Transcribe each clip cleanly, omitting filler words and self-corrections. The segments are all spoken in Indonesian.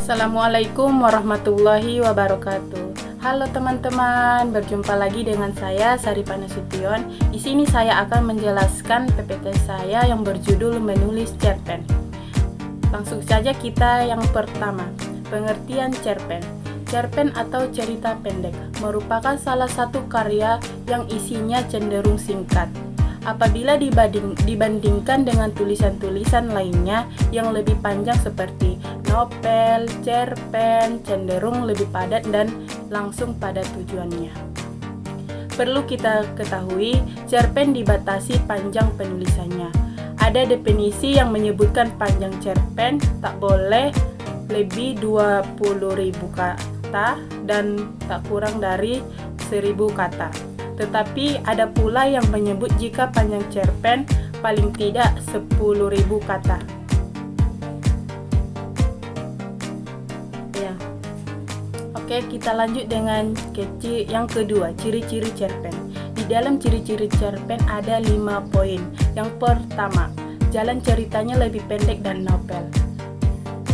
Assalamualaikum warahmatullahi wabarakatuh. Halo teman-teman, berjumpa lagi dengan saya Saripah Nasution. Di sini saya akan menjelaskan PPT saya yang berjudul menulis cerpen. Langsung saja kita yang pertama, pengertian cerpen. Cerpen atau cerita pendek merupakan salah satu karya yang isinya cenderung singkat. Apabila dibandingkan dengan tulisan-tulisan lainnya yang lebih panjang seperti novel, cerpen, cenderung lebih padat dan langsung pada tujuannya. Perlu kita ketahui, cerpen dibatasi panjang penulisannya. Ada definisi yang menyebutkan panjang cerpen tak boleh lebih 20.000 kata dan tak kurang dari 1.000 kata. Tetapi ada pula yang menyebut jika panjang cerpen paling tidak 10.000 kata. Ya. Oke, kita lanjut dengan yang kedua, ciri-ciri cerpen. Di dalam ciri-ciri cerpen ada 5 poin. Yang pertama, jalan ceritanya lebih pendek dan novel.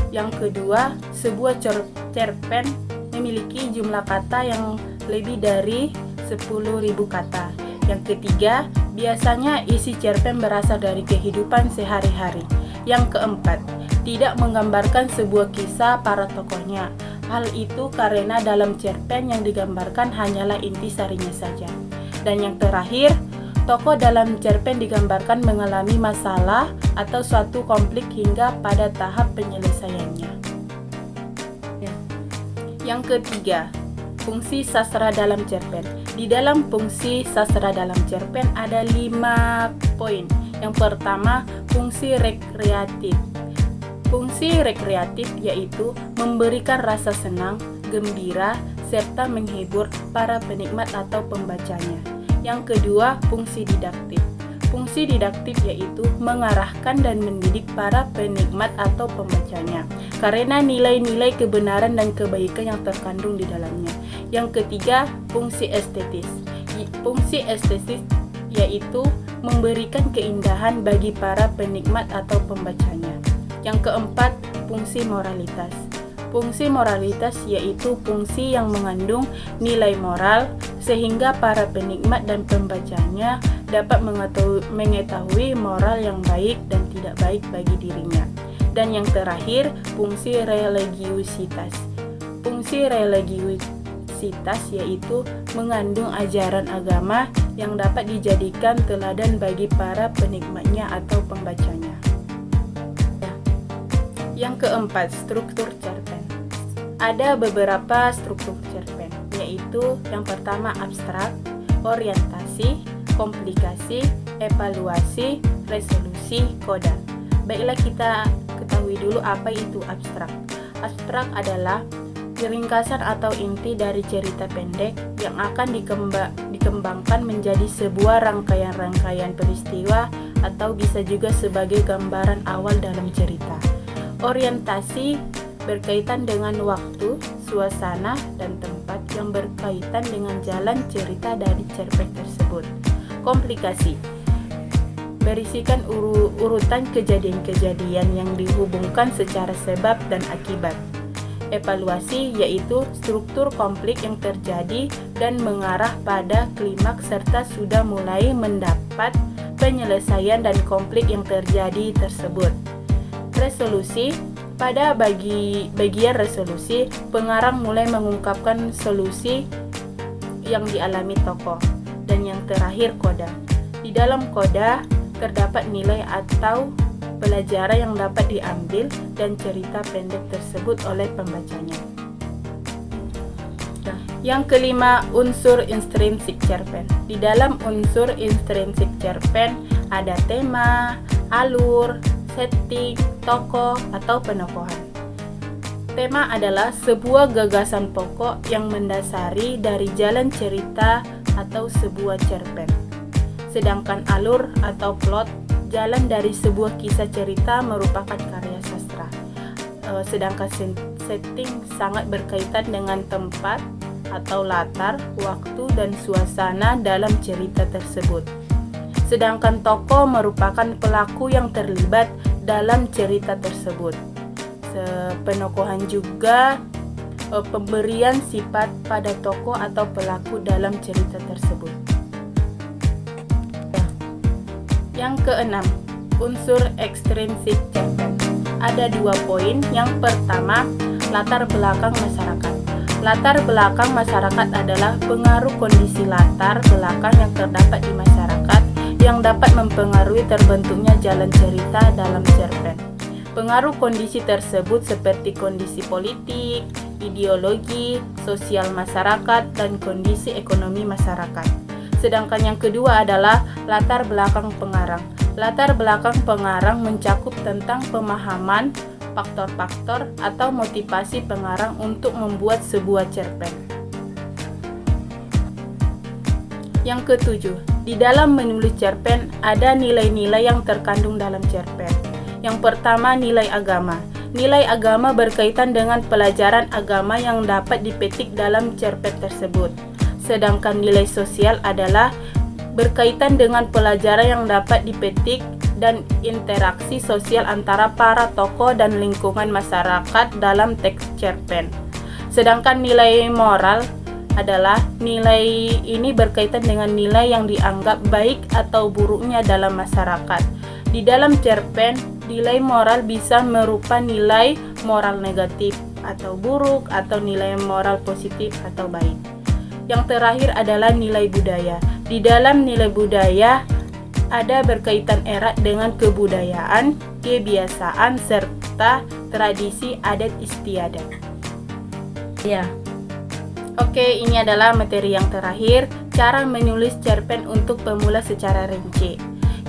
Yang kedua, sebuah cerpen memiliki jumlah kata yang lebih dari 10.000 kata. Yang ketiga, biasanya isi cerpen berasal dari kehidupan sehari-hari. Yang keempat, tidak menggambarkan sebuah kisah para tokohnya. Hal itu karena dalam cerpen yang digambarkan hanyalah intisarinya saja. Dan yang terakhir, tokoh dalam cerpen digambarkan mengalami masalah atau suatu konflik hingga pada tahap penyelesaiannya. Yang ketiga, fungsi sastra dalam cerpen. Di dalam fungsi sastra dalam cerpen ada 5 poin. Yang pertama, fungsi rekreatif. Fungsi rekreatif yaitu memberikan rasa senang, gembira, serta menghibur para penikmat atau pembacanya. Yang kedua, fungsi didaktif. Fungsi didaktif yaitu mengarahkan dan mendidik para penikmat atau pembacanya karena nilai-nilai kebenaran dan kebaikan yang terkandung di dalamnya. Yang ketiga, fungsi estetis. Fungsi estetis yaitu memberikan keindahan bagi para penikmat atau pembacanya. Yang keempat, fungsi moralitas. Fungsi moralitas yaitu fungsi yang mengandung nilai moral sehingga para penikmat dan pembacanya dapat mengetahui moral yang baik dan tidak baik bagi dirinya. Dan yang terakhir, fungsi religiusitas. Fungsi religiusitas yaitu mengandung ajaran agama yang dapat dijadikan teladan bagi para penikmatnya atau pembacanya. Yang keempat, struktur cerpen. Ada beberapa struktur cerpen, yaitu yang pertama abstrak, orientasi, komplikasi, evaluasi, resolusi, koda. Baiklah, kita ketahui dulu apa itu abstrak. Abstrak adalah ringkasan atau inti dari cerita pendek yang akan dikembangkan menjadi sebuah rangkaian-rangkaian peristiwa atau bisa juga sebagai gambaran awal dalam cerita. Orientasi berkaitan dengan waktu, suasana, dan tempat yang berkaitan dengan jalan cerita dari cerpen tersebut. Komplikasi berisikan urutan kejadian-kejadian yang dihubungkan secara sebab dan akibat. Evaluasi yaitu struktur konflik yang terjadi dan mengarah pada klimaks serta sudah mulai mendapat penyelesaian dan konflik yang terjadi tersebut. Resolusi, pada bagian resolusi, pengarang mulai mengungkapkan solusi yang dialami tokoh. Dan yang terakhir, koda. Di dalam koda terdapat nilai atau pelajaran yang dapat diambil dan cerita pendek tersebut oleh pembacanya. Yang kelima, unsur intrinsik cerpen. Di dalam unsur intrinsik cerpen ada tema, alur, setting, tokoh, atau penokohan. Tema adalah sebuah gagasan pokok yang mendasari dari jalan cerita atau sebuah cerpen. Sedangkan alur atau plot, jalan dari sebuah kisah cerita merupakan karya sastra. Sedangkan setting sangat berkaitan dengan tempat atau latar, waktu, dan suasana dalam cerita tersebut. Sedangkan tokoh merupakan pelaku yang terlibat dalam cerita tersebut. penokohan juga pemberian sifat pada tokoh atau pelaku dalam cerita tersebut. Yang keenam, unsur ekstrinsik cerpen. Ada 2 poin. Yang pertama, latar belakang masyarakat. Latar belakang masyarakat adalah pengaruh kondisi latar belakang yang terdapat di masyarakat yang dapat mempengaruhi terbentuknya jalan cerita dalam cerpen. Pengaruh kondisi tersebut seperti kondisi politik, ideologi, sosial masyarakat, dan kondisi ekonomi masyarakat. Sedangkan yang kedua adalah latar belakang pengarang. Latar belakang pengarang mencakup tentang pemahaman, faktor-faktor, atau motivasi pengarang untuk membuat sebuah cerpen. Yang ketujuh, di dalam menulis cerpen ada nilai-nilai yang terkandung dalam cerpen. Yang pertama, nilai agama. Nilai agama berkaitan dengan pelajaran agama yang dapat dipetik dalam cerpen tersebut. Sedangkan nilai sosial adalah berkaitan dengan pelajaran yang dapat dipetik dan interaksi sosial antara para tokoh dan lingkungan masyarakat dalam teks cerpen. Sedangkan nilai moral adalah nilai ini berkaitan dengan nilai yang dianggap baik atau buruknya dalam masyarakat. Di dalam cerpen, nilai moral bisa merupa nilai moral negatif atau buruk atau nilai moral positif atau baik. Yang terakhir adalah nilai budaya. Di dalam nilai budaya ada berkaitan erat dengan kebudayaan, kebiasaan, serta tradisi adat istiadat. Ya. Oke, ini adalah materi yang terakhir, cara menulis cerpen untuk pemula secara rinci.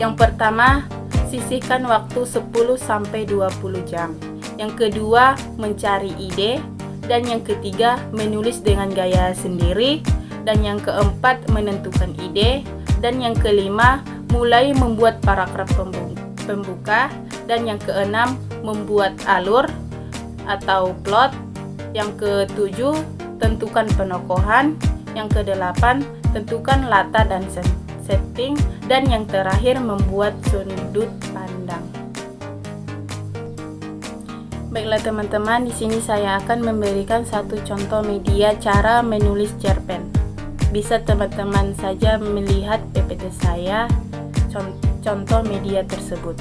Yang pertama, sisihkan waktu 10-20 jam. Yang kedua, mencari ide. Dan yang ketiga, menulis dengan gaya sendiri. Dan yang keempat, menentukan ide. Dan yang kelima, mulai membuat paragraf pembuka. Dan yang keenam, membuat alur atau plot. Yang ketujuh, tentukan penokohan. Yang kedelapan, tentukan latar dan setting. Dan yang terakhir, membuat sudut pandang. Baiklah teman-teman, di sini saya akan memberikan satu contoh media cara menulis cerpen. Bisa teman-teman saja melihat PPT saya, contoh media tersebut.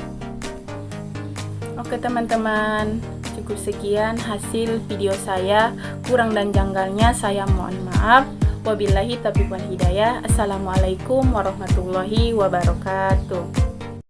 Oke teman-teman, cukup sekian hasil video saya. Kurang dan janggalnya saya mohon maaf. Wabillahi taufiq wal hidayah. Assalamualaikum warahmatullahi wabarakatuh.